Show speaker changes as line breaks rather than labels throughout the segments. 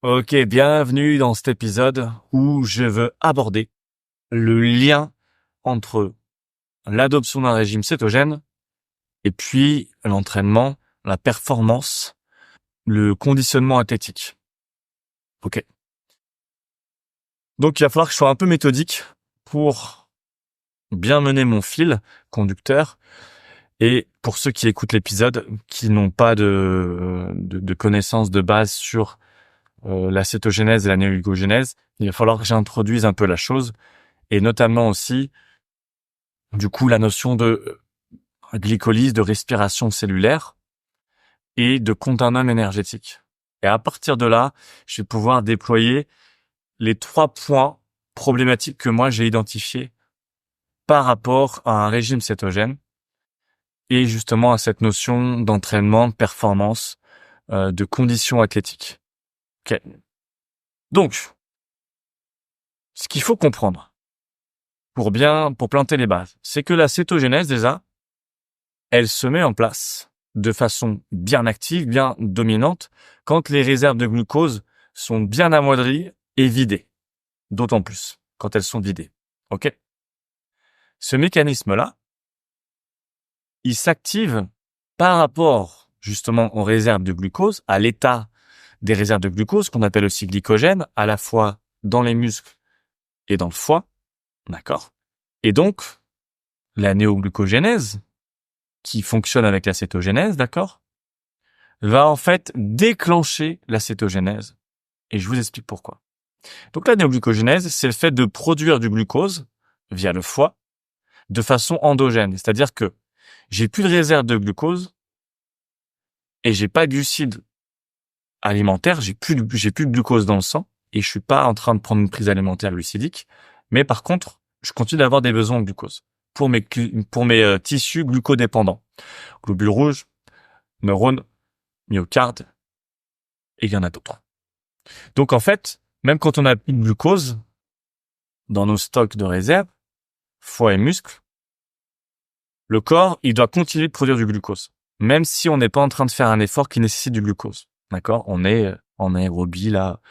Ok, bienvenue dans cet épisode où je veux aborder le lien entre l'adoption d'un régime cétogène et puis l'entraînement, la performance, le conditionnement athlétique. Ok. Donc il va falloir que je sois un peu méthodique pour bien mener mon fil conducteur. Et pour ceux qui écoutent l'épisode, qui n'ont pas de connaissances de base sur la cétogénèse et la néoglycogénèse, il va falloir que j'introduise un peu la chose, et notamment aussi, du coup, la notion de glycolyse, de respiration cellulaire et de continuum énergétique. Et à partir de là, je vais pouvoir déployer les 3 points problématiques que moi j'ai identifiés par rapport à un régime cétogène et justement à cette notion d'entraînement, de performance, de conditions athlétiques. Okay. Donc, ce qu'il faut comprendre pour planter les bases, c'est que la cétogénèse déjà, elle se met en place de façon bien active, bien dominante, quand les réserves de glucose sont bien amoindries et vidées. D'autant plus quand elles sont vidées. Ok ? Ce mécanisme-là, il s'active par rapport justement aux réserves de glucose, à l'état des réserves de glucose qu'on appelle aussi glycogène, à la fois dans les muscles et dans le foie. D'accord ? Et donc, la néoglucogénèse, qui fonctionne avec la cétogénèse, d'accord, va en fait déclencher la cétogénèse. Et je vous explique pourquoi. Donc la néoglucogénèse, c'est le fait de produire du glucose via le foie de façon endogène. C'est-à-dire que j'ai plus de réserve de glucose et j'ai pas de glucides alimentaires, j'ai plus de glucose dans le sang et je suis pas en train de prendre une prise alimentaire glucidique. Mais par contre, je continue d'avoir des besoins en glucose pour mes tissus glucodépendants. Globules rouges, neurones, myocarde, et il y en a d'autres. Donc en fait, même quand on a plus de glucose dans nos stocks de réserve, foie et muscles, le corps, il doit continuer de produire du glucose, même si on n'est pas en train de faire un effort qui nécessite du glucose. D'accord ? On est en aérobie là,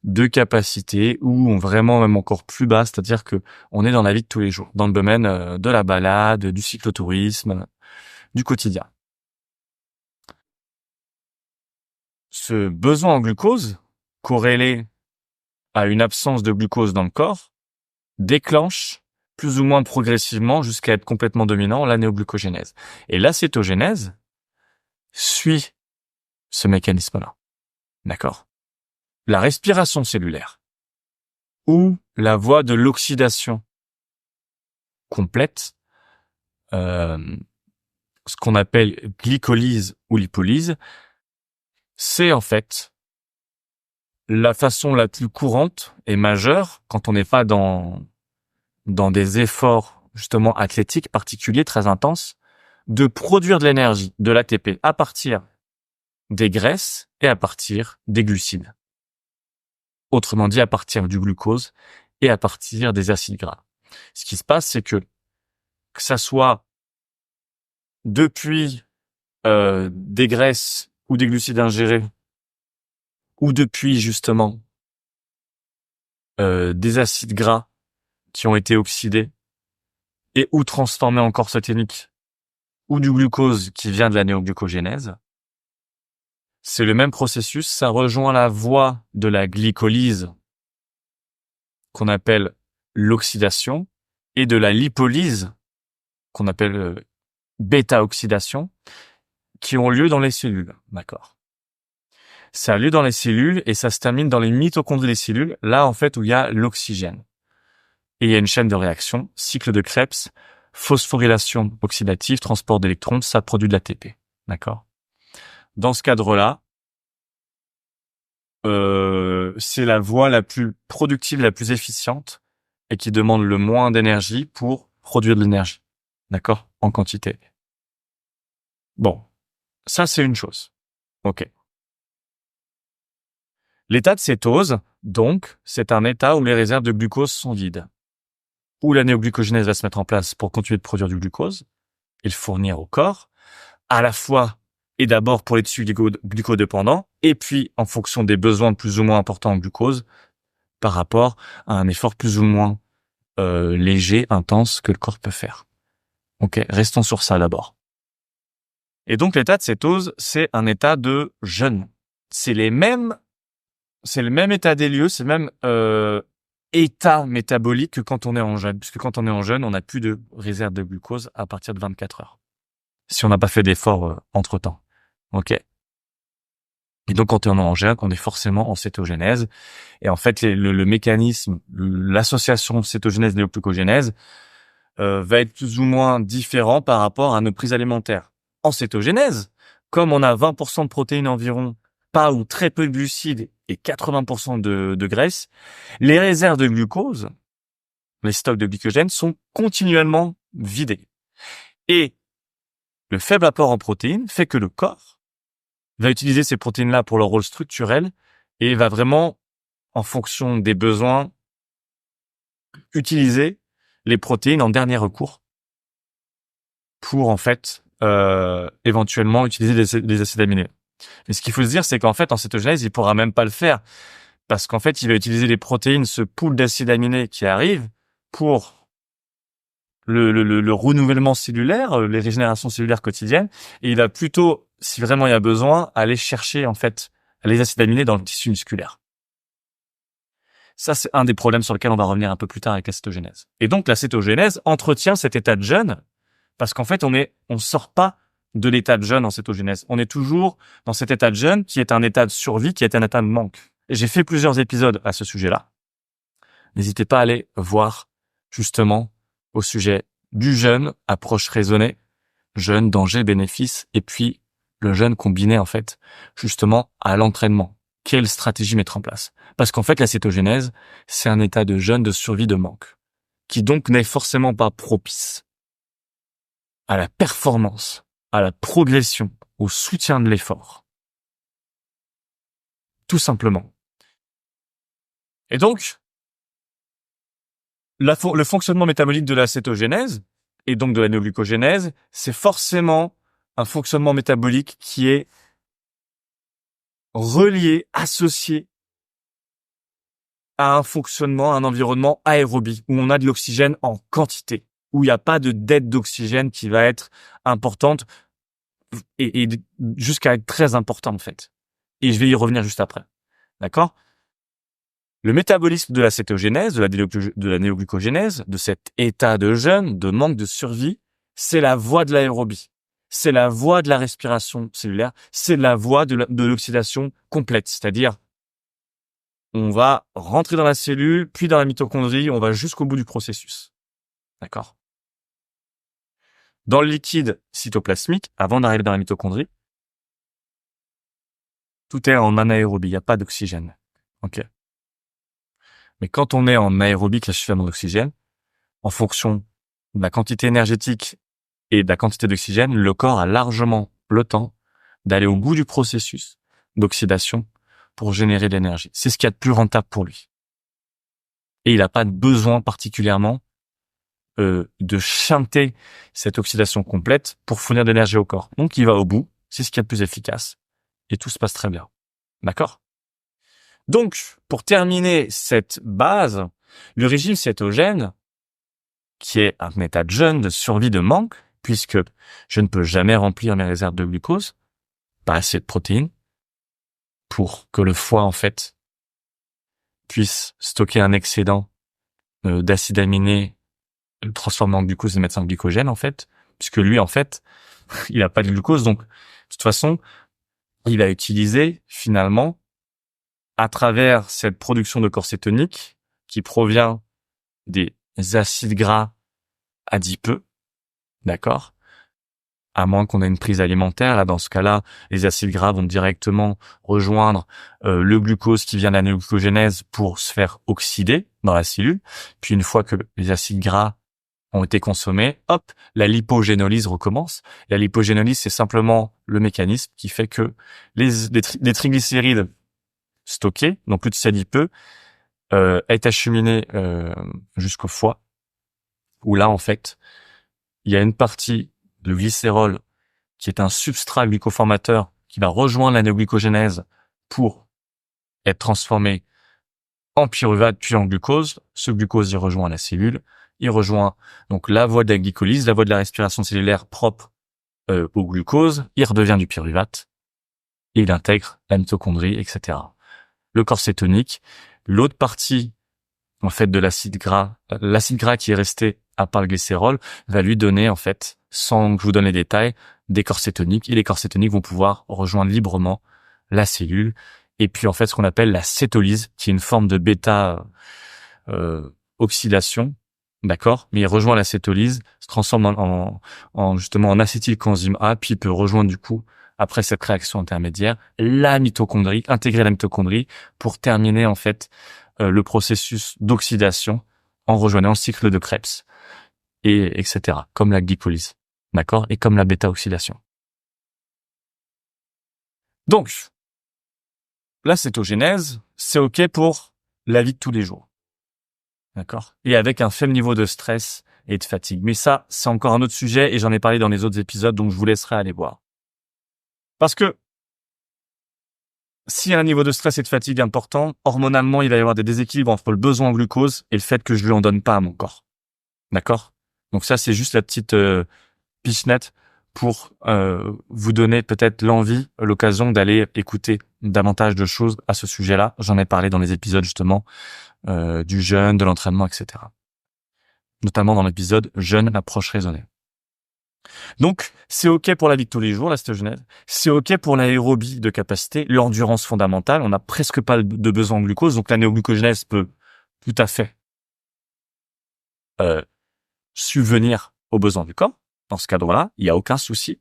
de capacité ou vraiment même encore plus bas, c'est-à-dire que on est dans la vie de tous les jours, dans le domaine de la balade, du cyclotourisme, du quotidien. Ce besoin en glucose, corrélé à une absence de glucose dans le corps, déclenche plus ou moins progressivement jusqu'à être complètement dominant la néoglucogénèse. Et la cétogénèse suit ce mécanisme-là. D'accord ? La respiration cellulaire ou la voie de l'oxydation complète, ce qu'on appelle glycolyse ou lipolyse, c'est en fait la façon la plus courante et majeure quand on n'est pas dans des efforts justement athlétiques particuliers, très intenses, de produire de l'énergie, de l'ATP, à partir des graisses et à partir des glucides. Autrement dit, à partir du glucose et à partir des acides gras. Ce qui se passe, c'est que ça soit depuis des graisses ou des glucides ingérés, ou depuis justement des acides gras qui ont été oxydés et ou transformés en corps cétonique, ou du glucose qui vient de la néoglucogénèse, c'est le même processus, ça rejoint la voie de la glycolyse qu'on appelle l'oxydation et de la lipolyse qu'on appelle bêta-oxydation qui ont lieu dans les cellules, d'accord. Ça a lieu dans les cellules et ça se termine dans les mitochondries des cellules, là en fait où il y a l'oxygène. Et il y a une chaîne de réaction, cycle de Krebs, phosphorylation oxydative, transport d'électrons, ça produit de l'ATP, d'accord. Dans ce cadre-là, c'est la voie la plus productive, la plus efficiente et qui demande le moins d'énergie pour produire de l'énergie, d'accord, en quantité. Bon, ça c'est une chose, ok. L'état de cétose, donc, c'est un état où les réserves de glucose sont vides, où la néoglucogénèse va se mettre en place pour continuer de produire du glucose et le fournir au corps, à la fois et d'abord pour les tissus glucodépendants, et puis en fonction des besoins plus ou moins importants en glucose, par rapport à un effort plus ou moins léger, intense que le corps peut faire. Ok, restons sur ça d'abord. Et donc l'état de cétose, c'est un état de jeûne. C'est le même état des lieux, c'est le même état métabolique que quand on est en jeûne, puisque quand on est en jeûne, on n'a plus de réserve de glucose à partir de 24 heures. Si on n'a pas fait d'effort entre-temps. Ok. Et donc quand on est en jeûne, on est forcément en cétogénèse. Et en fait, le mécanisme, l'association cétogénèse-néoglucogénèse va être plus ou moins différent par rapport à nos prises alimentaires. En cétogénèse, comme on a 20% de protéines environ, pas ou très peu de glucides et 80% de graisse, les réserves de glucose, les stocks de glycogène sont continuellement vidés. Et le faible apport en protéines fait que le corps va utiliser ces protéines-là pour leur rôle structurel et va vraiment, en fonction des besoins, utiliser les protéines en dernier recours pour en fait éventuellement utiliser des acides aminés. Mais ce qu'il faut se dire, c'est qu'en fait, en cétogénèse, il pourra même pas le faire parce qu'en fait, il va utiliser les protéines, ce pool d'acides aminés qui arrive pour le renouvellement cellulaire, les régénérations cellulaires quotidiennes, et il va plutôt, si vraiment il y a besoin, aller chercher en fait les acides aminés dans le tissu musculaire. Ça, c'est un des problèmes sur lesquels on va revenir un peu plus tard avec la cétogénèse. Et donc, la cétogénèse entretient cet état de jeûne parce qu'en fait, on sort pas de l'état de jeûne en cétogénèse. On est toujours dans cet état de jeûne qui est un état de survie, qui est un état de manque. Et j'ai fait plusieurs épisodes à ce sujet-là. N'hésitez pas à aller voir justement au sujet du jeûne, approche raisonnée, jeûne, danger, bénéfice, et puis le jeûne combiné en fait justement à l'entraînement. Quelle stratégie mettre en place? Parce qu'en fait, la cétogénèse, c'est un état de jeûne, de survie, de manque, qui donc n'est forcément pas propice à la performance, à la progression, au soutien de l'effort. Tout simplement. Et donc, le fonctionnement métabolique de la cétogénèse, et donc de la néoglucogénèse, c'est forcément un fonctionnement métabolique qui est relié, associé à un fonctionnement, à un environnement aérobie, où on a de l'oxygène en quantité, où il n'y a pas de dette d'oxygène qui va être importante et jusqu'à être très importante en fait. Et je vais y revenir juste après. D'accord? Le métabolisme de la cétogénèse, de la néoglucogénèse, de cet état de jeûne, de manque de survie, c'est la voie de l'aérobie. C'est la voie de la respiration cellulaire. C'est la voie de l'oxydation complète. C'est-à-dire, on va rentrer dans la cellule, puis dans la mitochondrie, on va jusqu'au bout du processus. D'accord? Dans le liquide cytoplasmique, avant d'arriver dans la mitochondrie, tout est en anaérobie, il n'y a pas d'oxygène. Ok. Mais quand on est en aérobie, qu'il y a suffisamment d'oxygène, en fonction de la quantité énergétique et de la quantité d'oxygène, le corps a largement le temps d'aller au bout du processus d'oxydation pour générer de l'énergie. C'est ce qu'il y a de plus rentable pour lui. Et il n'a pas besoin particulièrement de chanter cette oxydation complète pour fournir de l'énergie au corps. Donc il va au bout, c'est ce qu'il y a de plus efficace. Et tout se passe très bien. D'accord? Donc, pour terminer cette base, le régime cétogène, qui est un état de jeûne, de survie, de manque, puisque je ne peux jamais remplir mes réserves de glucose, pas assez de protéines, pour que le foie, en fait, puisse stocker un excédent d'acides aminés, le transformer en glucose et mettre ça en glycogène, en fait, puisque lui, en fait, il n'a pas de glucose, donc, de toute façon, il va utiliser, finalement, à travers cette production de corps cétonique, qui provient des acides gras adipeux, d'accord? À moins qu'on ait une prise alimentaire, là, dans ce cas-là, les acides gras vont directement rejoindre le glucose qui vient de la néoglucogénèse pour se faire oxyder dans la cellule. Puis une fois que les acides gras ont été consommés, hop, la lipogénolyse recommence. La lipogénolyse, c'est simplement le mécanisme qui fait que les triglycérides stockés, donc plus de ces adipeux, est acheminé jusqu'au foie, où là, en fait, il y a une partie de glycérol qui est un substrat glucoformateur qui va rejoindre la néoglycogénèse pour être transformé en pyruvate puis en glucose. Ce glucose, il rejoint la cellule, il rejoint donc la voie de la glycolyse, la voie de la respiration cellulaire propre au glucose, il redevient du pyruvate et il intègre la mitochondrie, etc. Le corps cétonique, l'autre partie en fait de l'acide gras qui est resté à part le glycérol va lui donner en fait, sans que je vous donne les détails, des corps cétoniques, et les corps cétoniques vont pouvoir rejoindre librement la cellule, et puis en fait ce qu'on appelle la cétolyse, qui est une forme de bêta oxydation, d'accord, mais il rejoint la cétolyse, se transforme en justement en acétylcoenzyme A, puis il peut rejoindre du coup après cette réaction intermédiaire la mitochondrie, intégrer la mitochondrie pour terminer en fait le processus d'oxydation en rejoignant le cycle de Krebs, et etc. Comme la glycolyse, d'accord, et comme la bêta-oxydation. Donc, la cétogénèse, c'est OK pour la vie de tous les jours, d'accord, et avec un faible niveau de stress et de fatigue. Mais ça, c'est encore un autre sujet et j'en ai parlé dans les autres épisodes, donc je vous laisserai aller voir. Parce que s'il y a un niveau de stress et de fatigue important, hormonalement, il va y avoir des déséquilibres entre le besoin en glucose et le fait que je lui en donne pas à mon corps. D'accord? Donc ça, c'est juste la petite pichenette pour vous donner peut-être l'envie, l'occasion d'aller écouter davantage de choses à ce sujet-là. J'en ai parlé dans les épisodes justement du jeûne, de l'entraînement, etc. Notamment dans l'épisode jeûne, approche raisonnée. Donc, c'est OK pour la vie de tous les jours, la cétogénèse. C'est OK pour l'aérobie de capacité, l'endurance fondamentale. On n'a presque pas de besoin en glucose, donc la néoglucogénèse peut tout à fait subvenir aux besoins du corps. Dans ce cadre-là, il n'y a aucun souci.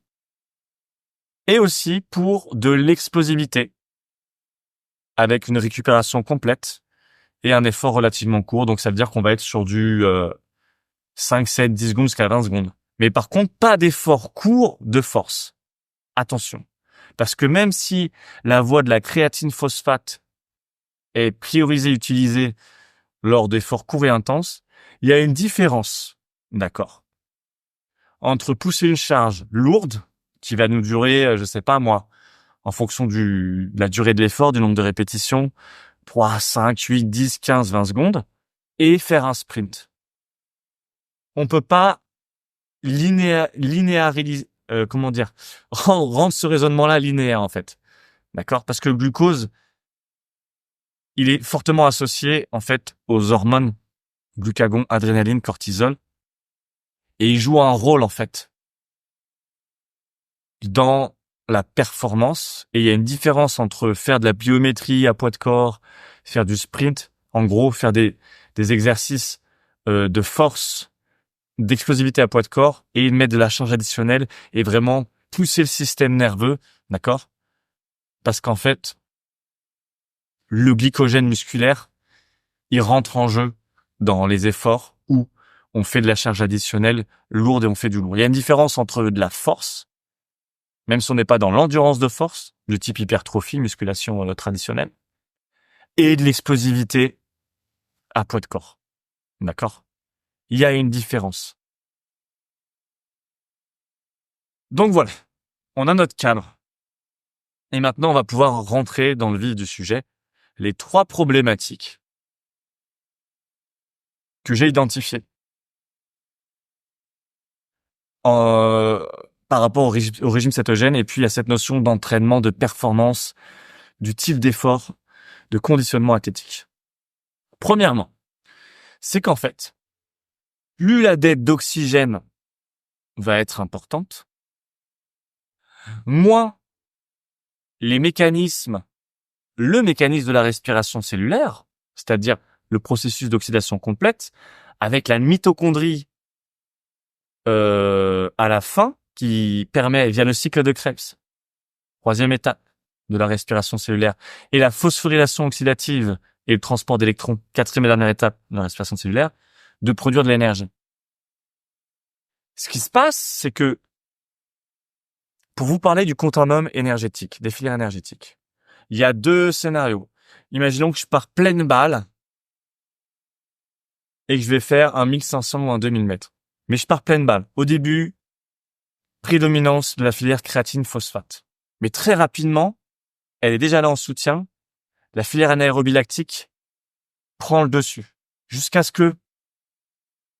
Et aussi pour de l'explosivité, avec une récupération complète et un effort relativement court. Donc, ça veut dire qu'on va être sur du 5, 7, 10 secondes jusqu'à 20 secondes. Mais par contre, pas d'effort court de force. Attention. Parce que même si la voie de la créatine phosphate est priorisée, utilisée lors d'efforts courts et intenses, il y a une différence, d'accord, entre pousser une charge lourde, qui va nous durer, je sais pas moi, en fonction de la durée de l'effort, du nombre de répétitions, 3, 5, 8, 10, 15, 20 secondes, et faire un sprint. On peut pas linéariser, rendre ce raisonnement-là linéaire, en fait. D'accord? Parce que le glucose, il est fortement associé, en fait, aux hormones glucagon, adrénaline, cortisol. Et il joue un rôle, en fait, dans la performance. Et il y a une différence entre faire de la pliométrie à poids de corps, faire du sprint, en gros, faire des exercices de force, d'explosivité à poids de corps, et mettre de la charge additionnelle et vraiment pousser le système nerveux, d'accord? Parce qu'en fait, le glycogène musculaire, il rentre en jeu dans les efforts où on fait de la charge additionnelle lourde et on fait du lourd. Il y a une différence entre de la force, même si on n'est pas dans l'endurance de force, de type hypertrophie, musculation traditionnelle, et de l'explosivité à poids de corps. D'accord? Il y a une différence. Donc voilà, on a notre cadre. Et maintenant, on va pouvoir rentrer dans le vif du sujet. Les 3 problématiques que j'ai identifiées par rapport au régime cétogène et puis à cette notion d'entraînement, de performance, du type d'effort, de conditionnement athlétique. Premièrement, c'est qu'en fait, plus la dette d'oxygène va être importante, moins le mécanisme de la respiration cellulaire, c'est-à-dire le processus d'oxydation complète, avec la mitochondrie à la fin, qui permet, via le cycle de Krebs, 3e étape de la respiration cellulaire, et la phosphorylation oxydative et le transport d'électrons, 4e et dernière étape de la respiration cellulaire, de produire de l'énergie. Ce qui se passe, c'est que, pour vous parler du continuum énergétique, des filières énergétiques, il y a 2 scénarios. Imaginons que je pars pleine balle et que je vais faire un 1500 ou un 2000 mètres. Mais je pars pleine balle. Au début, prédominance de la filière créatine-phosphate. Mais très rapidement, elle est déjà là en soutien. La filière anaérobie lactique prend le dessus. Jusqu'à ce que,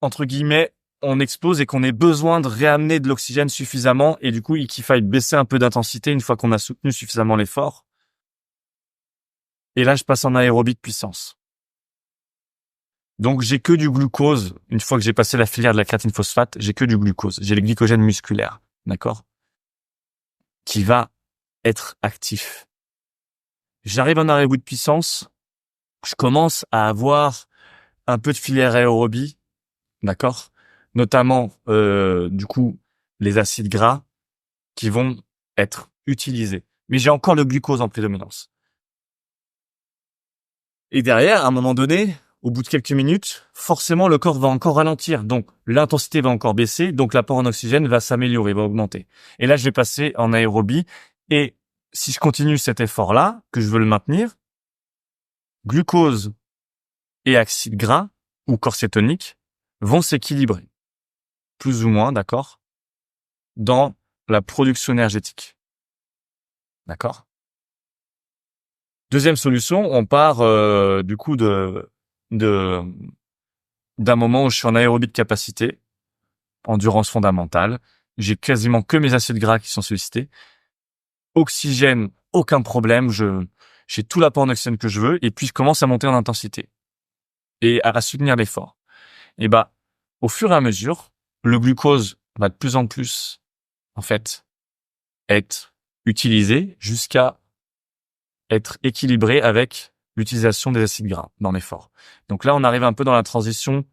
entre guillemets, on explose et qu'on ait besoin de réamener de l'oxygène suffisamment et du coup, qu'il faille baisser un peu d'intensité une fois qu'on a soutenu suffisamment l'effort. Et là, je passe en aérobie de puissance. Donc, j'ai que du glucose. Une fois que j'ai passé la filière de la créatine phosphate, j'ai que du glucose. J'ai le glycogène musculaire. D'accord? Qui va être actif. J'arrive en aérobie de puissance. Je commence à avoir un peu de filière aérobie. D'accord? Notamment, du coup, les acides gras qui vont être utilisés. Mais j'ai encore le glucose en prédominance. Et derrière, à un moment donné, au bout de quelques minutes, forcément, le corps va encore ralentir. Donc, l'intensité va encore baisser. Donc, l'apport en oxygène va s'améliorer, va augmenter. Et là, je vais passer en aérobie. Et si je continue cet effort-là, que je veux le maintenir, glucose et acides gras ou corps cétonique vont s'équilibrer. Plus ou moins, d'accord, dans la production énergétique. D'accord? Deuxième solution, on part du coup d'un moment où je suis en aérobie de capacité, endurance fondamentale. J'ai quasiment que mes acides gras qui sont sollicités. Oxygène, aucun problème. J'ai tout l'apport en oxygène que je veux. Et puis, je commence à monter en intensité et à soutenir l'effort. Et au fur et à mesure, le glucose va de plus en plus, en fait, être utilisé jusqu'à être équilibré avec l'utilisation des acides gras dans l'effort. Donc là, on arrive un peu dans la transition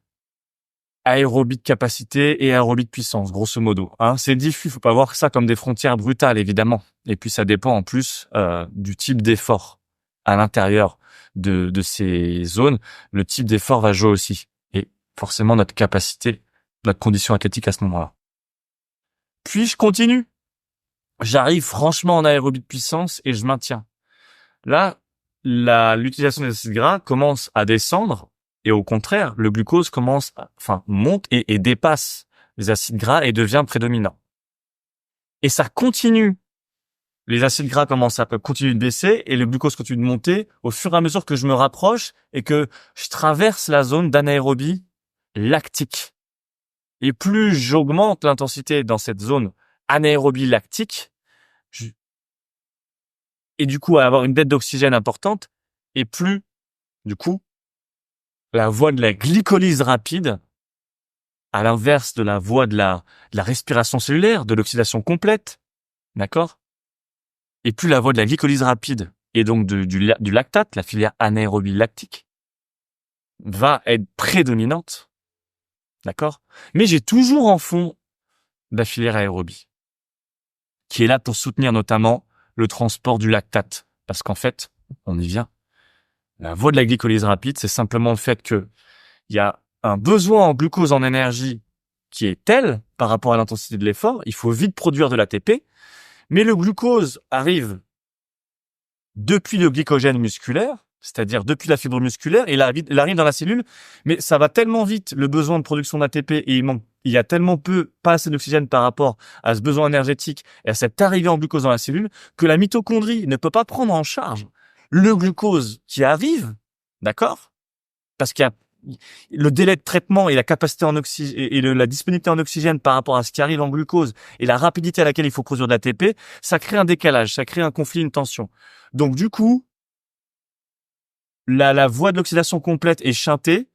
aérobie de capacité et aérobie de puissance, grosso modo. C'est diffus, faut pas voir ça comme des frontières brutales, évidemment. Et puis ça dépend en plus du type d'effort à l'intérieur de ces zones. Le type d'effort va jouer aussi. Et forcément notre capacité, notre condition athlétique à ce moment-là. Puis je continue. J'arrive franchement en aérobie de puissance et je maintiens. Là, l'utilisation des acides gras commence à descendre et au contraire, le glucose monte et dépasse les acides gras et devient prédominant. Et ça continue. Les acides gras commencent à continuer de baisser et le glucose continue de monter au fur et à mesure que je me rapproche et que je traverse la zone d'anaérobie lactique. Et plus j'augmente l'intensité dans cette zone anaérobie lactique, et du coup à avoir une dette d'oxygène importante, et plus, du coup, la voie de la glycolyse rapide, à l'inverse de la voie de la respiration cellulaire, de l'oxydation complète, d'accord? Et plus la voie de la glycolyse rapide, et donc du lactate, la filière anaérobie lactique, va être prédominante, d'accord? Mais j'ai toujours en fond la filière aérobie, qui est là pour soutenir notamment le transport du lactate. Parce qu'en fait, on y vient. La voie de la glycolyse rapide, c'est simplement le fait que il y a un besoin en glucose en énergie qui est tel par rapport à l'intensité de l'effort. Il faut vite produire de l'ATP. Mais le glucose arrive depuis le glycogène musculaire, c'est-à-dire depuis la fibre musculaire, et il arrive dans la cellule. Mais ça va tellement vite, le besoin de production d'ATP, et il y a tellement pas assez d'oxygène par rapport à ce besoin énergétique et à cette arrivée en glucose dans la cellule, que la mitochondrie ne peut pas prendre en charge le glucose qui arrive, d'accord? Parce qu'il y a le délai de traitement et la capacité en oxygène et la disponibilité en oxygène par rapport à ce qui arrive en glucose et la rapidité à laquelle il faut produire de l'ATP, ça crée un décalage, ça crée un conflit, une tension. Donc du coup, la voie de l'oxydation complète est chantée.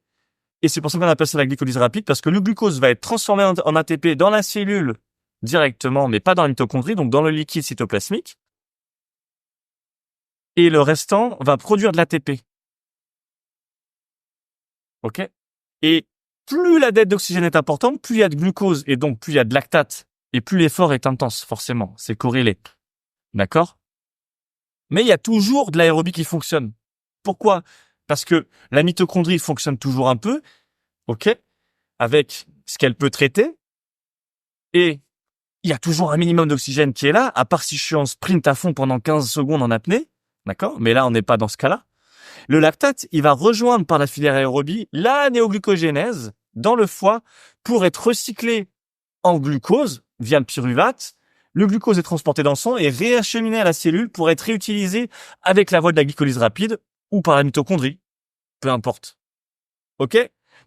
Et c'est pour ça qu'on appelle ça la glycolyse rapide, parce que le glucose va être transformé en ATP dans la cellule directement, mais pas dans la mitochondrie, donc dans le liquide cytoplasmique. Et le restant va produire de l'ATP. Ok? Et plus la dette d'oxygène est importante, plus il y a de glucose, et donc plus il y a de lactate, et plus l'effort est intense, forcément. C'est corrélé. D'accord? Mais il y a toujours de l'aérobie qui fonctionne. Pourquoi? Parce que la mitochondrie fonctionne toujours un peu, ok, avec ce qu'elle peut traiter, et il y a toujours un minimum d'oxygène qui est là, à part si je suis en sprint à fond pendant 15 secondes en apnée, d'accord? Mais là, on n'est pas dans ce cas-là. Le lactate, il va rejoindre par la filière aérobie la néoglucogénèse dans le foie pour être recyclé en glucose via le pyruvate, le glucose est transporté dans le sang et réacheminé à la cellule pour être réutilisé avec la voie de la glycolyse rapide ou par la mitochondrie. Peu importe. Ok?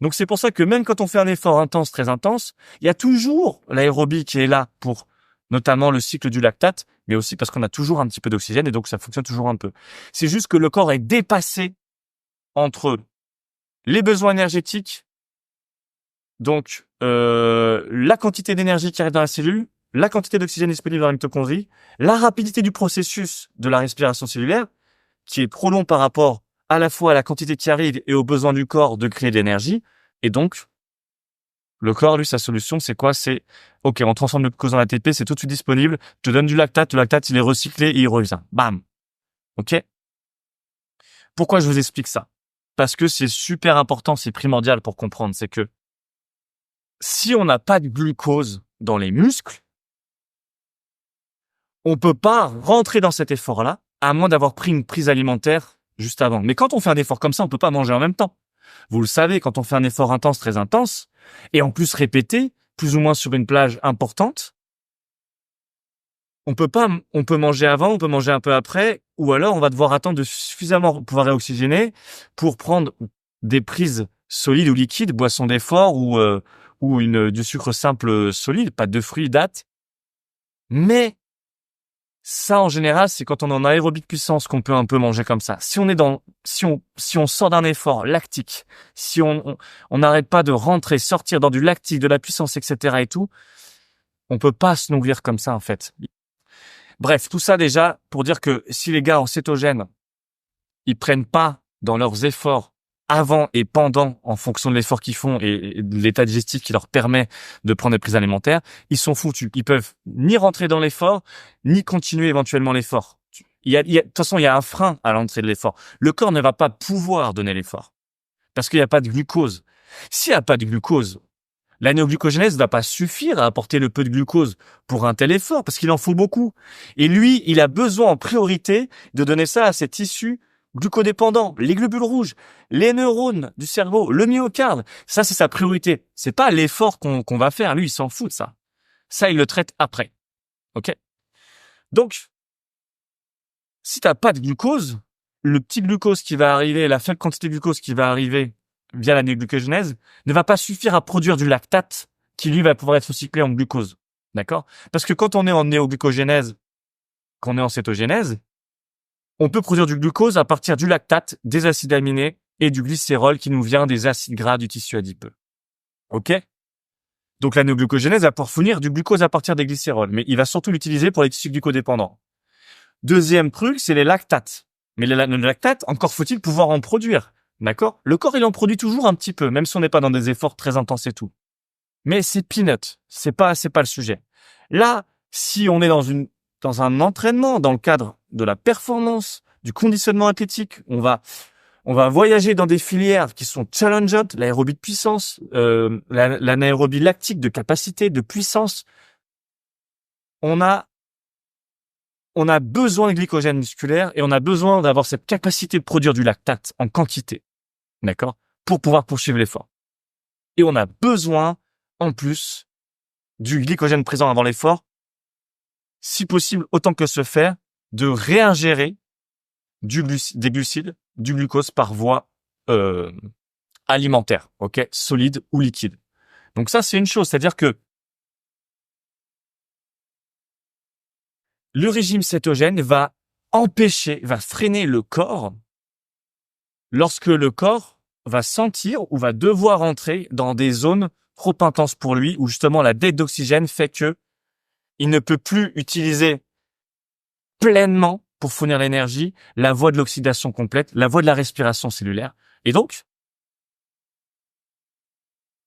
Donc c'est pour ça que même quand on fait un effort intense, très intense, il y a toujours l'aérobie qui est là pour notamment le cycle du lactate, mais aussi parce qu'on a toujours un petit peu d'oxygène et donc ça fonctionne toujours un peu. C'est juste que le corps est dépassé entre les besoins énergétiques, donc la quantité d'énergie qui arrive dans la cellule, la quantité d'oxygène disponible dans la mitochondrie, la rapidité du processus de la respiration cellulaire, qui est trop long par rapport à la fois à la quantité qui arrive et aux besoins du corps de créer de l'énergie. Et donc, le corps, lui, sa solution, c'est quoi? C'est, OK, on transforme le glucose en ATP, c'est tout de suite disponible, je te donne du lactate, le lactate, il est recyclé et il revient. Bam! OK? Pourquoi je vous explique ça? Parce que c'est super important, c'est primordial pour comprendre, c'est que si on n'a pas de glucose dans les muscles, on peut pas rentrer dans cet effort-là, à moins d'avoir pris une prise alimentaire juste avant. Mais quand on fait un effort comme ça, on peut pas manger en même temps. Vous le savez, quand on fait un effort intense, très intense, et en plus répété, plus ou moins sur une plage importante, on peut manger avant, on peut manger un peu après, ou alors on va devoir attendre de suffisamment pouvoir réoxygéner pour prendre des prises solides ou liquides, boissons d'effort ou du sucre simple solide, pas de fruits, dattes. Mais ça, en général, c'est quand on est en aérobic puissance qu'on peut un peu manger comme ça. Si on sort d'un effort lactique, si on n'arrête pas de rentrer, sortir dans du lactique, de la puissance, etc. et tout, on peut pas se nourrir comme ça, en fait. Bref, tout ça déjà pour dire que si les gars en cétogène, ils prennent pas dans leurs efforts avant et pendant, en fonction de l'effort qu'ils font et de l'état digestif qui leur permet de prendre des prises alimentaires, ils sont foutus. Ils peuvent ni rentrer dans l'effort, ni continuer éventuellement l'effort. De toute façon, il y a un frein à l'entrée de l'effort. Le corps ne va pas pouvoir donner l'effort parce qu'il n'y a pas de glucose. S'il n'y a pas de glucose, la néoglucogénèse ne va pas suffire à apporter le peu de glucose pour un tel effort parce qu'il en faut beaucoup. Et lui, il a besoin en priorité de donner ça à ses tissus glucodépendants, les globules rouges, les neurones du cerveau, le myocarde. Ça, c'est sa priorité. C'est pas l'effort qu'on va faire. Lui, il s'en fout de ça. Ça, il le traite après. OK? Donc, si t'as pas de glucose, le petit glucose qui va arriver, la faible quantité de glucose qui va arriver via la néoglucogénèse ne va pas suffire à produire du lactate qui, lui, va pouvoir être recyclé en glucose. D'accord? Parce que quand on est en néoglucogénèse, qu'on est en cétogénèse, on peut produire du glucose à partir du lactate, des acides aminés et du glycérol qui nous vient des acides gras du tissu adipeux. OK? Donc la néoglucogénèse va pouvoir fournir du glucose à partir des glycérols, mais il va surtout l'utiliser pour les tissus glucodépendants. Deuxième truc, c'est les lactates. Mais le lactate, encore faut-il pouvoir en produire. D'accord? Le corps, il en produit toujours un petit peu, même si on n'est pas dans des efforts très intenses et tout. Mais c'est peanut. C'est pas le sujet. Là, si on est dans un entraînement, dans le cadre de la performance, du conditionnement athlétique, on va voyager dans des filières qui sont challengeantes, l'aérobie de puissance, l'anaérobie lactique de capacité, de puissance. On a besoin de glycogène musculaire et on a besoin d'avoir cette capacité de produire du lactate en quantité. D'accord? Pour pouvoir poursuivre l'effort. Et on a besoin, en plus, du glycogène présent avant l'effort, si possible, autant que se faire, de réingérer des glucides, du glucose par voie alimentaire, ok, solide ou liquide. Donc ça, c'est une chose, c'est-à-dire que le régime cétogène va freiner le corps lorsque le corps va sentir ou va devoir entrer dans des zones trop intenses pour lui, où justement la dette d'oxygène fait que il ne peut plus utiliser pleinement pour fournir l'énergie, la voie de l'oxydation complète, la voie de la respiration cellulaire. Et donc,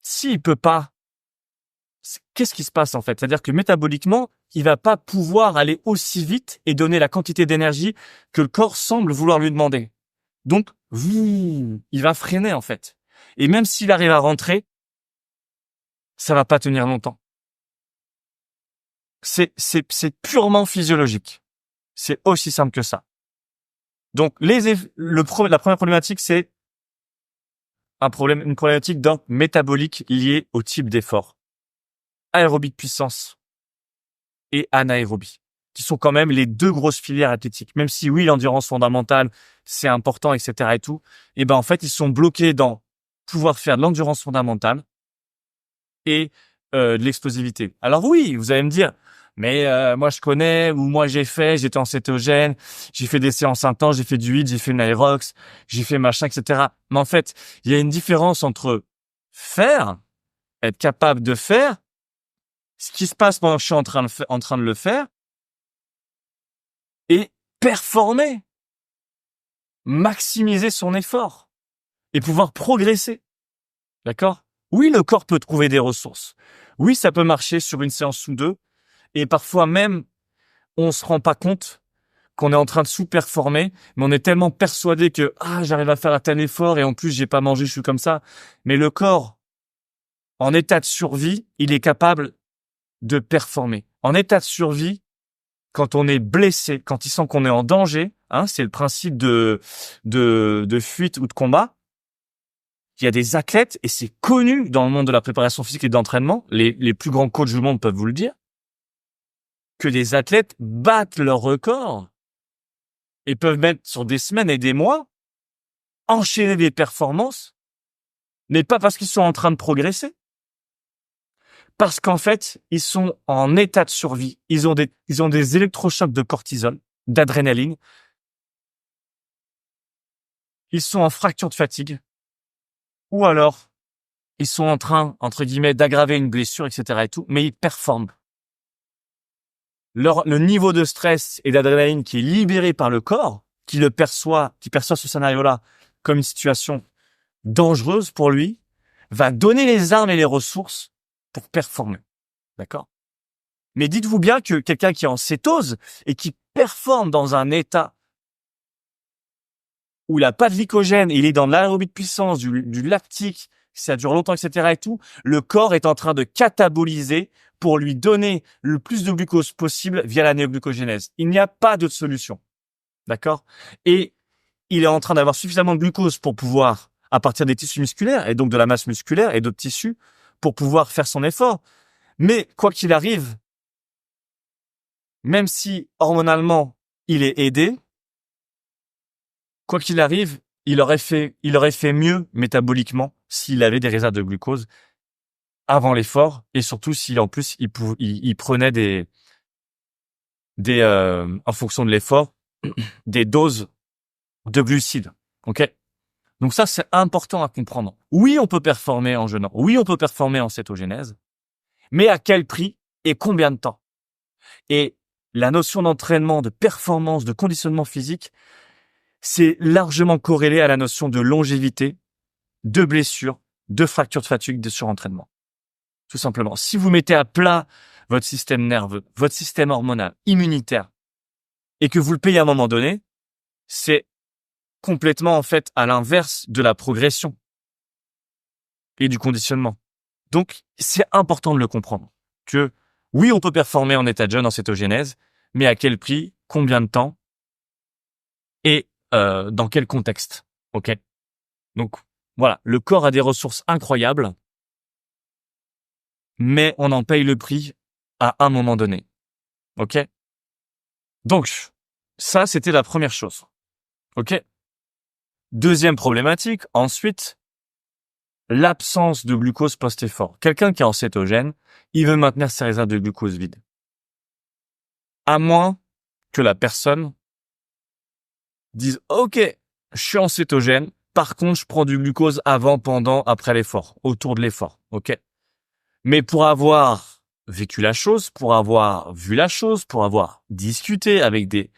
s'il peut pas, qu'est-ce qui se passe en fait? C'est-à-dire que métaboliquement, il va pas pouvoir aller aussi vite et donner la quantité d'énergie que le corps semble vouloir lui demander. Donc, il va freiner en fait. Et même s'il arrive à rentrer, ça va pas tenir longtemps. C'est purement physiologique. C'est aussi simple que ça. Donc, la première problématique, c'est une problématique d'ordre métabolique liée au type d'effort. Aérobie de puissance, et anaérobie, qui sont quand même les deux grosses filières athlétiques. Même si oui, l'endurance fondamentale, c'est important, etc. et tout, et ben en fait, ils sont bloqués dans pouvoir faire de l'endurance fondamentale et de l'explosivité. Alors oui, vous allez me dire, mais moi je connais, ou moi j'ai fait, j'étais en cétogène, j'ai fait des séances intenses, j'ai fait du HIIT, j'ai fait une aérox, j'ai fait machin, etc. Mais en fait, il y a une différence entre faire, être capable de faire, ce qui se passe pendant que je suis en train de le faire, et performer, maximiser son effort et pouvoir progresser. D'accord? Oui, le corps peut trouver des ressources. Oui, ça peut marcher sur une séance ou deux. Et parfois même, on se rend pas compte qu'on est en train de sous-performer, mais on est tellement persuadé que j'arrive à faire un tel effort et en plus j'ai pas mangé, je suis comme ça. Mais le corps, en état de survie, il est capable de performer. En état de survie, quand on est blessé, quand il sent qu'on est en danger, c'est le principe de fuite ou de combat. Il y a des athlètes, et c'est connu dans le monde de la préparation physique et d'entraînement, les plus grands coachs du monde peuvent vous le dire, que des athlètes battent leur record et peuvent mettre sur des semaines et des mois, enchaîner des performances, mais pas parce qu'ils sont en train de progresser. Parce qu'en fait, ils sont en état de survie. Ils ont des électrochocs de cortisol, d'adrénaline. Ils sont en fracture de fatigue. Ou alors, ils sont en train, entre guillemets, d'aggraver une blessure, etc. et tout, mais ils performent. Le niveau de stress et d'adrénaline qui est libéré par le corps, qui perçoit ce scénario-là comme une situation dangereuse pour lui, va donner les armes et les ressources pour performer. D'accord? Mais dites-vous bien que quelqu'un qui est en cétose et qui performe dans un état où il n'a pas de glycogène, il est dans de l'aérobie de puissance, du lactique, ça dure longtemps, etc. et tout, le corps est en train de cataboliser pour lui donner le plus de glucose possible via la néoglucogénèse. Il n'y a pas d'autre solution. D'accord? Et il est en train d'avoir suffisamment de glucose pour pouvoir, à partir des tissus musculaires, et donc de la masse musculaire et d'autres tissus, pour pouvoir faire son effort. Mais quoi qu'il arrive, même si hormonalement il est aidé, quoi qu'il arrive, il aurait fait mieux métaboliquement s'il avait des réserves de glucose avant l'effort, et surtout si en plus il prenait en fonction de l'effort, des doses de glucides. Ok? Donc ça, c'est important à comprendre. Oui, on peut performer en jeûnant. Oui, on peut performer en cétogénèse. Mais à quel prix et combien de temps? Et la notion d'entraînement, de performance, de conditionnement physique, c'est largement corrélé à la notion de longévité, de blessure, de fracture de fatigue, de surentraînement. Tout simplement. Si vous mettez à plat votre système nerveux, votre système hormonal, immunitaire, et que vous le payez à un moment donné, c'est complètement en fait à l'inverse de la progression et du conditionnement. Donc, c'est important de le comprendre. Que oui, on peut performer en état de jeûne, en cétogénèse, mais à quel prix, combien de temps et dans quel contexte. Ok? Donc, voilà, le corps a des ressources incroyables, mais on en paye le prix à un moment donné. Ok? Donc, ça, c'était la première chose. Ok? Deuxième problématique, ensuite, l'absence de glucose post-effort. Quelqu'un qui est en cétogène, il veut maintenir ses réserves de glucose vides. À moins que la personne dise « Ok, je suis en cétogène, par contre, je prends du glucose avant, pendant, après l'effort, autour de l'effort. » Ok? Mais pour avoir vécu la chose, pour avoir vu la chose, pour avoir discuté avec des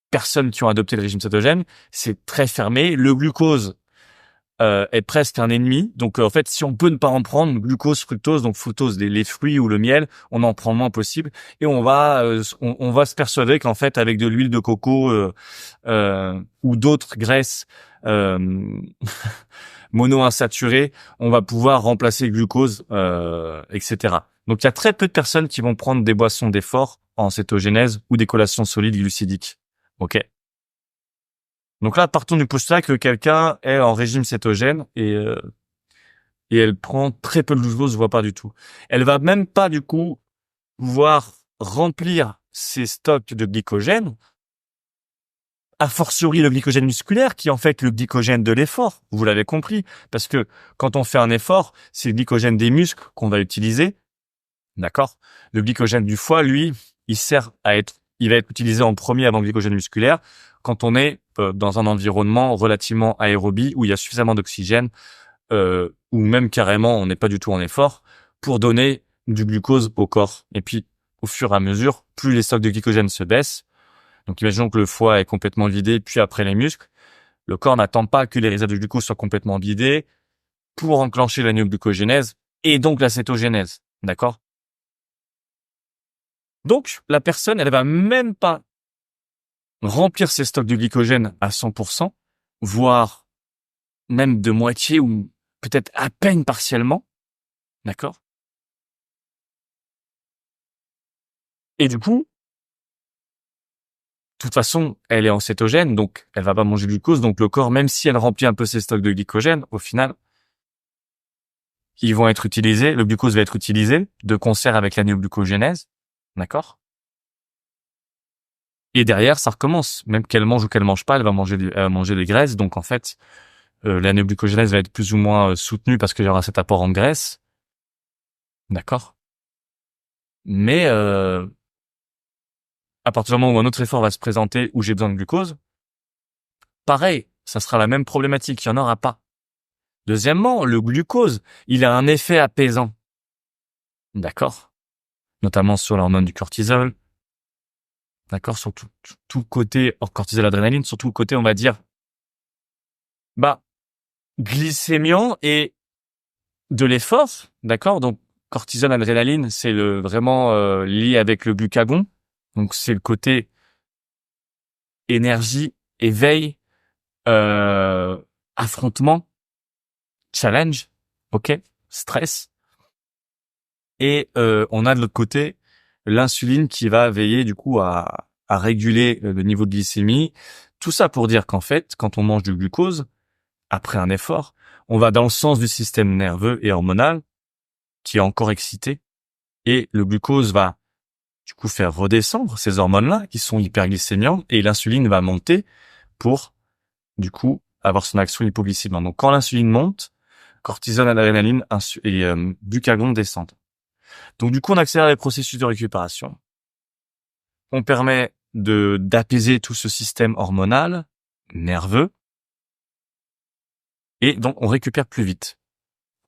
personnes qui ont adopté le régime cétogène, c'est très fermé. Le glucose est presque un ennemi. Donc en fait, si on peut ne pas en prendre, glucose, fructose, donc fructose, les fruits ou le miel, on en prend le moins possible. Et on va se persuader qu'en fait, avec de l'huile de coco ou d'autres graisses monoinsaturées, on va pouvoir remplacer le glucose, etc. Donc il y a très peu de personnes qui vont prendre des boissons d'effort en cétogénèse ou des collations solides glucidiques. Ok. Donc là, partons du postulat que quelqu'un est en régime cétogène et elle prend très peu de glucose, voire pas du tout. Elle va même pas du coup pouvoir remplir ses stocks de glycogène, a fortiori le glycogène musculaire, qui est en fait le glycogène de l'effort. Vous l'avez compris. Parce que quand on fait un effort, c'est le glycogène des muscles qu'on va utiliser. D'accord? Le glycogène du foie, lui, il va être utilisé en premier avant le glycogène musculaire quand on est dans un environnement relativement aérobie où il y a suffisamment d'oxygène, ou même carrément on n'est pas du tout en effort pour donner du glucose au corps. Et puis, au fur et à mesure, plus les stocks de glycogène se baissent, donc imaginons que le foie est complètement vidé, puis après les muscles, le corps n'attend pas que les réserves de glucose soient complètement vidées pour enclencher la néoglucogénèse et donc la cétogénèse. D'accord? Donc, la personne, elle va même pas remplir ses stocks de glycogène à 100%, voire même de moitié ou peut-être à peine partiellement. D'accord? Et du coup, de toute façon, elle est en cétogène, donc elle va pas manger de glucose. Donc le corps, même si elle remplit un peu ses stocks de glycogène, au final, ils vont être utilisés, le glucose va être utilisé de concert avec la néoglucogénèse. D'accord? Et derrière, ça recommence. Même qu'elle mange ou qu'elle mange pas, elle va manger des graisses. Donc en fait, la néoglucogénèse va être plus ou moins soutenue parce qu'il y aura cet apport en graisse. D'accord? Mais à partir du moment où un autre effort va se présenter où j'ai besoin de glucose, pareil, ça sera la même problématique, il y en aura pas. Deuxièmement, le glucose, il a un effet apaisant. D'accord? Notamment sur l'hormone du cortisol. D'accord? Sur tout le côté hors cortisol, adrénaline, sur tout le côté, on va dire, glycémiant et de l'effort. D'accord? Donc, cortisol, adrénaline, c'est vraiment lié avec le glucagon. Donc, c'est le côté énergie, éveil, affrontement, challenge, ok, stress. Et on a de l'autre côté l'insuline qui va veiller du coup à réguler le niveau de glycémie. Tout ça pour dire qu'en fait, quand on mange du glucose, après un effort, on va dans le sens du système nerveux et hormonal qui est encore excité. Et le glucose va du coup faire redescendre ces hormones-là qui sont hyperglycémiantes et l'insuline va monter pour du coup avoir son action hypoglycémiante. Donc quand l'insuline monte, cortisol, adrénaline et glucagon descendent. Donc du coup, on accélère les processus de récupération. On permet d'apaiser tout ce système hormonal, nerveux, et donc on récupère plus vite.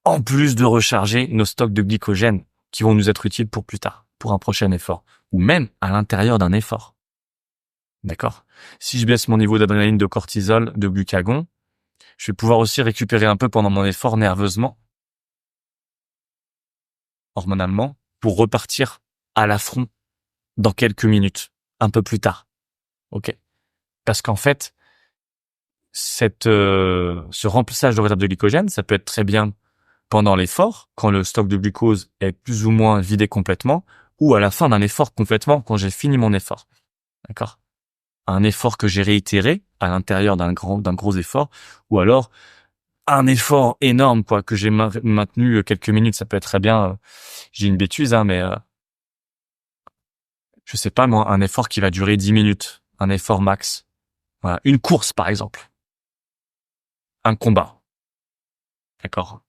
En plus de recharger nos stocks de glycogène qui vont nous être utiles pour plus tard, pour un prochain effort, ou même à l'intérieur d'un effort. D'accord? Si je baisse mon niveau d'adrénaline, de cortisol, de glucagon, je vais pouvoir aussi récupérer un peu pendant mon effort nerveusement, hormonalement, pour repartir à l'affront dans quelques minutes, un peu plus tard. Ok? Parce qu'en fait, ce remplissage de réserve de glycogène, ça peut être très bien pendant l'effort, quand le stock de glucose est plus ou moins vidé complètement, ou à la fin d'un effort complètement, quand j'ai fini mon effort. D'accord? Un effort que j'ai réitéré à l'intérieur d'un gros effort, ou alors un effort énorme, quoi, que j'ai maintenu quelques minutes. Ça peut être très bien, j'ai une bêtise, hein, mais je sais pas moi, un effort qui va durer 10 minutes, un effort max. Voilà, une course par exemple, un combat. D'accord?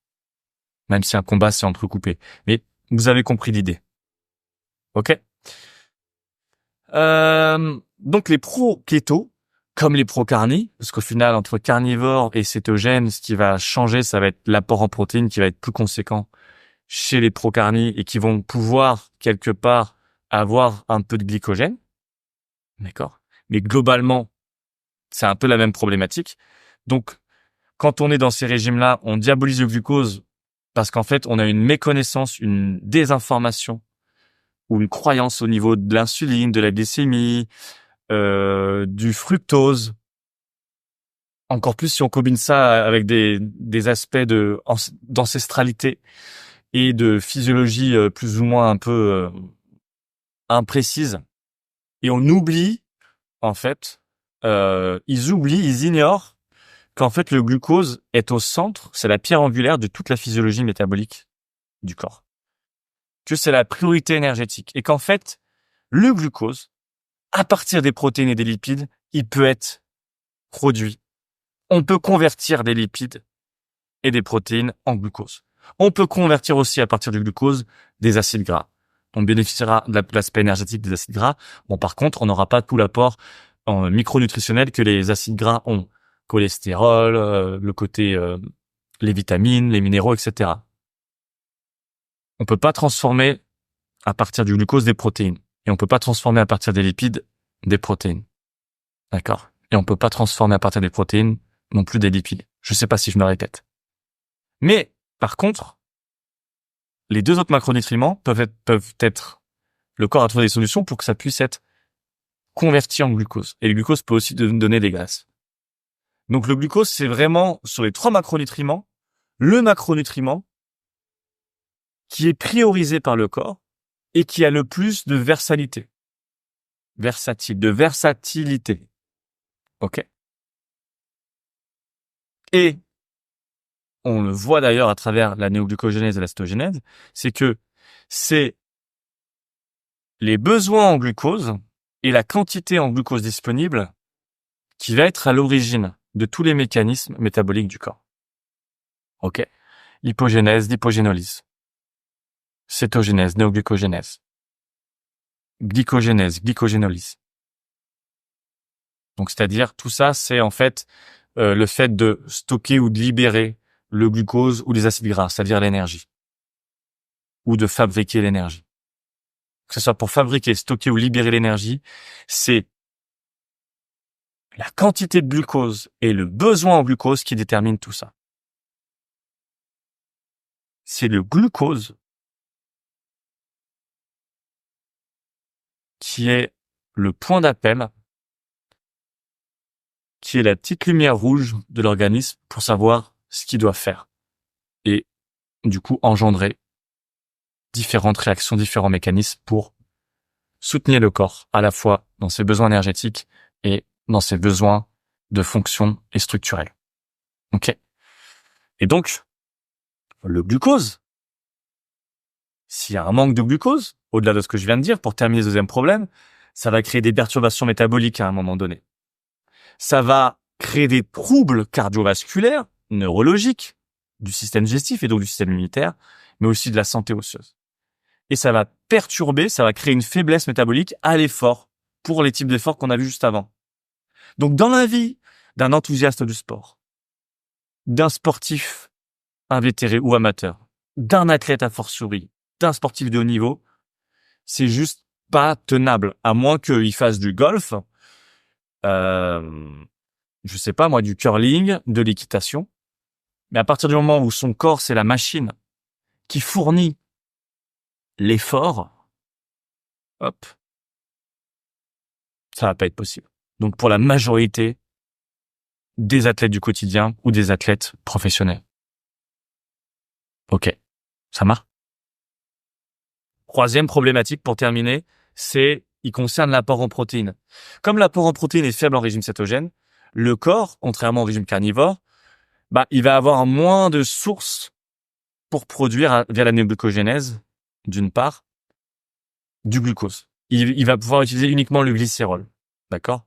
Même si un combat c'est entrecoupé. Mais vous avez compris l'idée. Ok? Donc les pro-keto, comme les pro-carni, parce qu'au final, entre carnivore et cétogène, ce qui va changer, ça va être l'apport en protéines qui va être plus conséquent chez les pro-carni et qui vont pouvoir, quelque part, avoir un peu de glycogène. D'accord? Mais globalement, c'est un peu la même problématique. Donc, quand on est dans ces régimes-là, on diabolise le glucose parce qu'en fait, on a une méconnaissance, une désinformation ou une croyance au niveau de l'insuline, de la glycémie, du fructose. Encore plus si on combine ça avec des aspects d'ancestralité et de physiologie plus ou moins un peu imprécise. Et on oublie, en fait, ils ignorent qu'en fait le glucose est au centre, c'est la pierre angulaire de toute la physiologie métabolique du corps. Que c'est la priorité énergétique et qu'en fait, le glucose, à partir des protéines et des lipides, il peut être produit. On peut convertir des lipides et des protéines en glucose. On peut convertir aussi à partir du glucose des acides gras. On bénéficiera de l'aspect énergétique des acides gras. Bon, par contre, on n'aura pas tout l'apport micronutritionnel que les acides gras ont. Cholestérol, le côté, les vitamines, les minéraux, etc. On peut pas transformer à partir du glucose des protéines. Et on peut pas transformer à partir des lipides des protéines. D'accord? Et on peut pas transformer à partir des protéines non plus des lipides. Je sais pas si je me répète. Mais, par contre, les deux autres macronutriments peuvent être, le corps a trouvé des solutions pour que ça puisse être converti en glucose. Et le glucose peut aussi donner des graisses. Donc le glucose, c'est vraiment, sur les 3 macronutriments, le macronutriment qui est priorisé par le corps et qui a le plus de versatilité. Ok? Et on le voit d'ailleurs à travers la néoglucogénèse et la cétogénèse, c'est que c'est les besoins en glucose et la quantité en glucose disponible qui va être à l'origine de tous les mécanismes métaboliques du corps. Ok? Hypogénèse, lipogénolyse. Cétogénèse, néoglucogénèse. Glycogénèse, glycogénolyse. Donc, c'est-à-dire, tout ça, c'est en fait le fait de stocker ou de libérer le glucose ou les acides gras, c'est-à-dire l'énergie. Ou de fabriquer l'énergie. Que ce soit pour fabriquer, stocker ou libérer l'énergie, c'est la quantité de glucose et le besoin en glucose qui détermine tout ça. C'est le glucose qui est le point d'appel, qui est la petite lumière rouge de l'organisme pour savoir ce qu'il doit faire. Et du coup, engendrer différentes réactions, différents mécanismes pour soutenir le corps, à la fois dans ses besoins énergétiques et dans ses besoins de fonction et structurels. Ok? Et donc, le glucose, s'il y a un manque de glucose, au-delà de ce que je viens de dire, pour terminer le deuxième problème, ça va créer des perturbations métaboliques à un moment donné. Ça va créer des troubles cardiovasculaires, neurologiques, du système digestif et donc du système immunitaire, mais aussi de la santé osseuse. Et ça va perturber, ça va créer une faiblesse métabolique à l'effort, pour les types d'efforts qu'on a vus juste avant. Donc dans la vie d'un enthousiaste du sport, d'un sportif invétéré ou amateur, d'un athlète à fortiori, d'un sportif de haut niveau, c'est juste pas tenable, à moins qu'il fasse du golf, je sais pas moi, du curling, de l'équitation. Mais à partir du moment où son corps, c'est la machine qui fournit l'effort, hop, ça va pas être possible. Donc pour la majorité des athlètes du quotidien ou des athlètes professionnels. Ok, ça marche. Troisième problématique pour terminer, il concerne l'apport en protéines. Comme l'apport en protéines est faible en régime cétogène, le corps, contrairement au régime carnivore, il va avoir moins de sources pour produire via la néoglucogénèse, d'une part, du glucose. Il va pouvoir utiliser uniquement le glycérol. D'accord?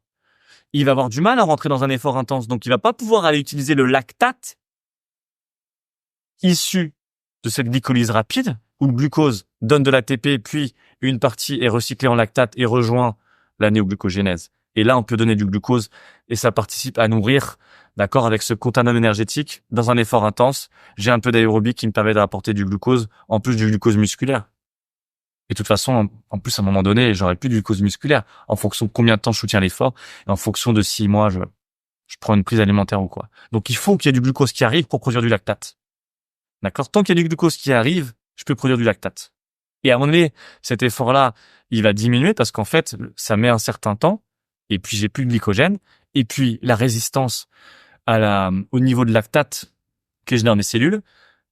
Il va avoir du mal à rentrer dans un effort intense, donc il va pas pouvoir aller utiliser le lactate issu de cette glycolyse rapide, où le glucose donne de l'ATP, puis une partie est recyclée en lactate et rejoint la néoglucogénèse. Et là, on peut donner du glucose et ça participe à nourrir, d'accord, avec ce continuum énergétique dans un effort intense. J'ai un peu d'aérobie qui me permet d'apporter du glucose, en plus du glucose musculaire. Et de toute façon, en plus, à un moment donné, j'aurai plus de glucose musculaire en fonction de combien de temps je soutiens l'effort et en fonction de si moi, je prends une prise alimentaire ou quoi. Donc, il faut qu'il y ait du glucose qui arrive pour produire du lactate. D'accord? Tant qu'il y a du glucose qui arrive, je peux produire du lactate. Et à un moment donné, cet effort-là, il va diminuer parce qu'en fait, ça met un certain temps et puis j'ai plus de glycogène et puis la résistance au niveau de lactate que j'ai dans mes cellules,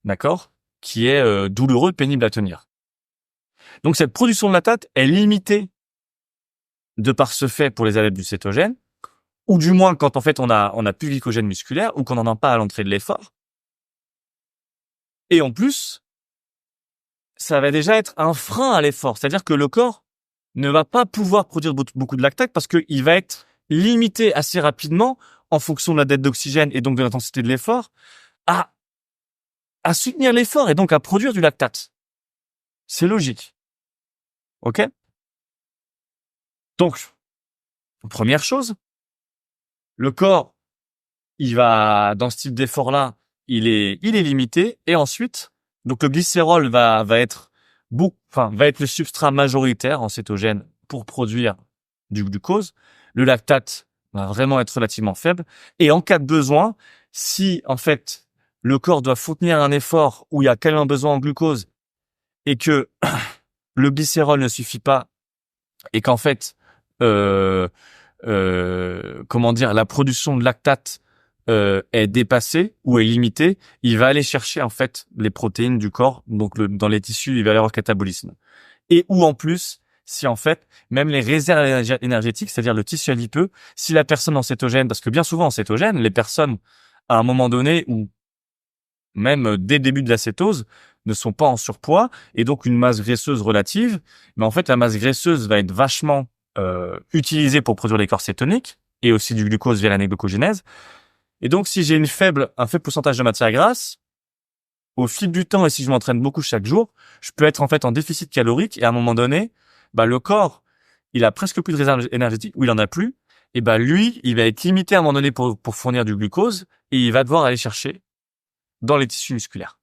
d'accord? Qui est douloureux, pénible à tenir. Donc cette production de lactate est limitée de par ce fait pour les adeptes du cétogène, ou du moins quand en fait on a plus de glycogène musculaire ou qu'on n'en a pas à l'entrée de l'effort. Et en plus, ça va déjà être un frein à l'effort, c'est-à-dire que le corps ne va pas pouvoir produire beaucoup de lactate parce qu'il va être limité assez rapidement en fonction de la dette d'oxygène et donc de l'intensité de l'effort à soutenir l'effort et donc à produire du lactate. C'est logique. OK? Donc, première chose, le corps, il va, dans ce type d'effort-là, il est limité. Et ensuite, donc le glycérol va être le substrat majoritaire en cétogène pour produire du glucose. Le lactate va vraiment être relativement faible. Et en cas de besoin, si, en fait, le corps doit fournir un effort où il y a quand même un besoin en glucose et que le glycérol ne suffit pas et qu'en fait, la production de lactate est dépassée ou est limitée, il va aller chercher en fait les protéines du corps, donc dans les tissus, il va y avoir catabolisme. Et ou en plus, si en fait, même les réserves énergétiques, c'est-à-dire le tissu adipeux, si la personne en cétogène, parce que bien souvent en cétogène, les personnes, à un moment donné, ou même dès le début de la cétose, ne sont pas en surpoids, et donc une masse graisseuse relative, mais en fait, la masse graisseuse va être vachement utilisée pour produire les corps cétoniques, et aussi du glucose via l'anéglycogénèse. Et donc, si j'ai un faible pourcentage de matière grasse, au fil du temps, et si je m'entraîne beaucoup chaque jour, je peux être en fait en déficit calorique, et à un moment donné, le corps, il a presque plus de réserve énergétique, ou il en a plus, et lui, il va être limité à un moment donné pour fournir du glucose, et il va devoir aller chercher dans les tissus musculaires.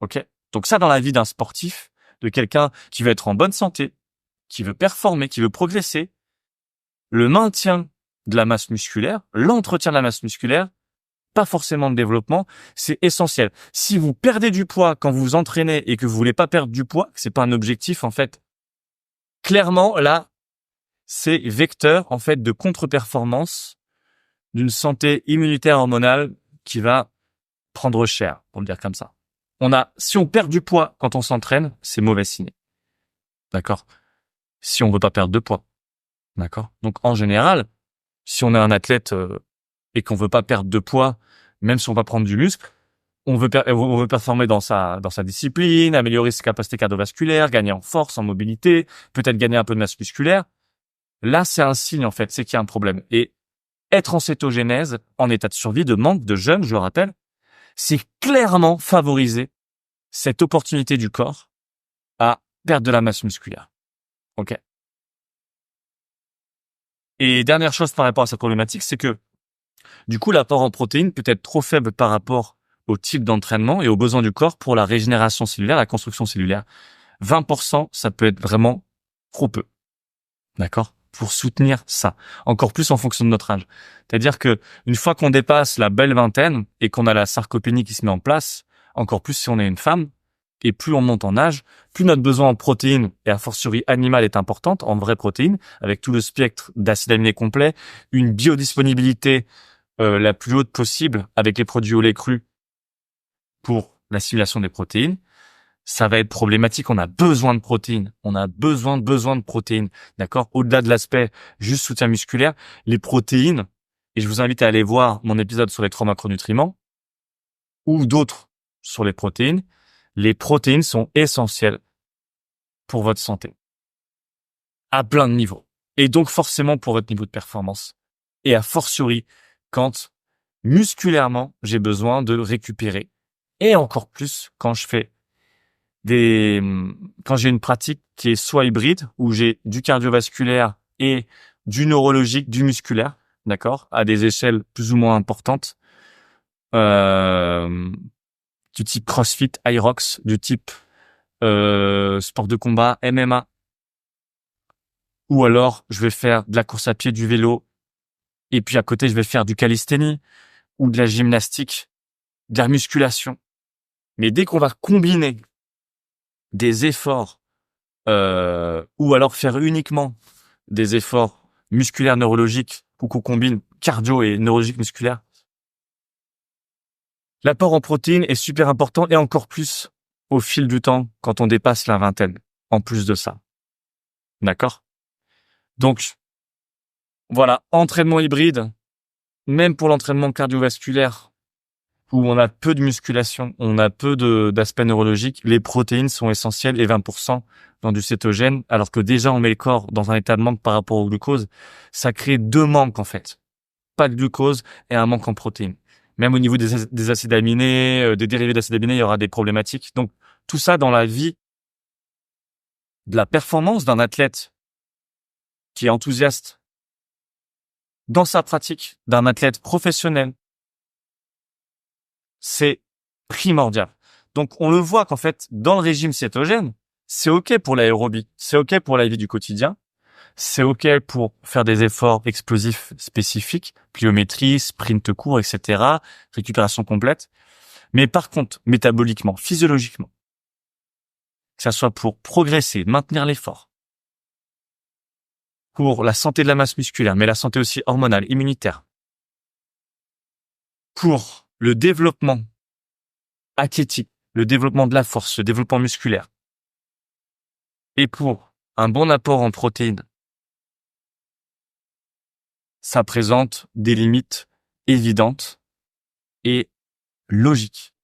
OK? Donc ça, dans la vie d'un sportif, de quelqu'un qui veut être en bonne santé, qui veut performer, qui veut progresser, le maintien de la masse musculaire, l'entretien de la masse musculaire, pas forcément le développement, c'est essentiel. Si vous perdez du poids quand vous vous entraînez et que vous voulez pas perdre du poids, que c'est pas un objectif, en fait, clairement, là, c'est vecteur, en fait, de contre-performance d'une santé immunitaire hormonale qui va prendre cher, pour le dire comme ça. Si on perd du poids quand on s'entraîne, c'est mauvais signe. D'accord? Si on veut pas perdre de poids. D'accord? Donc, en général, si on est un athlète et qu'on veut pas perdre de poids, même si on va prendre du muscle, on veut performer dans sa discipline, améliorer ses capacités cardiovasculaires, gagner en force, en mobilité, peut-être gagner un peu de masse musculaire. Là, c'est un signe, en fait, c'est qu'il y a un problème. Et être en cétogénèse, en état de survie, de manque, de jeûne, je le rappelle, c'est clairement favoriser cette opportunité du corps à perdre de la masse musculaire. OK? Et dernière chose par rapport à cette problématique, c'est que du coup, l'apport en protéines peut être trop faible par rapport au type d'entraînement et aux besoins du corps pour la régénération cellulaire, la construction cellulaire. 20%, ça peut être vraiment trop peu. D'accord? Pour soutenir ça. Encore plus en fonction de notre âge. C'est-à-dire que une fois qu'on dépasse la belle vingtaine et qu'on a la sarcopénie qui se met en place, encore plus si on est une femme, et plus on monte en âge, plus notre besoin en protéines, et a fortiori animale, est importante, en vraies protéines, avec tout le spectre d'acides aminés complets, une biodisponibilité la plus haute possible avec les produits au lait cru pour l'assimilation des protéines, ça va être problématique. On a besoin de protéines. On a besoin de protéines. D'accord? Au-delà de l'aspect juste soutien musculaire, les protéines, et je vous invite à aller voir mon épisode sur les 3 macronutriments ou d'autres sur les protéines sont essentielles pour votre santé. À plein de niveaux. Et donc forcément pour votre niveau de performance. Et a fortiori quand musculairement j'ai besoin de récupérer. Et encore plus quand j'ai une pratique qui est soit hybride, où j'ai du cardiovasculaire et du neurologique, du musculaire, d'accord, à des échelles plus ou moins importantes, du type CrossFit, Hyrox, du type sport de combat, MMA, ou alors je vais faire de la course à pied, du vélo, et puis à côté je vais faire du calisthénie ou de la gymnastique, de la musculation. Mais dès qu'on va combiner des efforts ou alors faire uniquement des efforts musculaires neurologiques ou qu'on combine cardio et neurologique musculaire, l'apport en protéines est super important et encore plus au fil du temps quand on dépasse la vingtaine, en plus de ça. D'accord? Donc, voilà, entraînement hybride, même pour l'entraînement cardiovasculaire, où on a peu de musculation, on a peu d'aspects neurologiques, les protéines sont essentielles et 20% dans du cétogène, alors que déjà on met le corps dans un état de manque par rapport au glucose, ça crée deux manques en fait. Pas de glucose et un manque en protéines. Même au niveau des acides aminés, des dérivés d'acides aminés, il y aura des problématiques. Donc tout ça dans la vie de la performance d'un athlète qui est enthousiaste dans sa pratique, d'un athlète professionnel, c'est primordial. Donc on le voit qu'en fait, dans le régime cétogène, c'est OK pour l'aérobie, c'est OK pour la vie du quotidien, c'est OK pour faire des efforts explosifs spécifiques, pliométrie, sprint court, etc., récupération complète. Mais par contre, métaboliquement, physiologiquement, que ça soit pour progresser, maintenir l'effort, pour la santé de la masse musculaire, mais la santé aussi hormonale, immunitaire, pour le développement athlétique, le développement de la force, le développement musculaire, et pour un bon apport en protéines, ça présente des limites évidentes et logiques.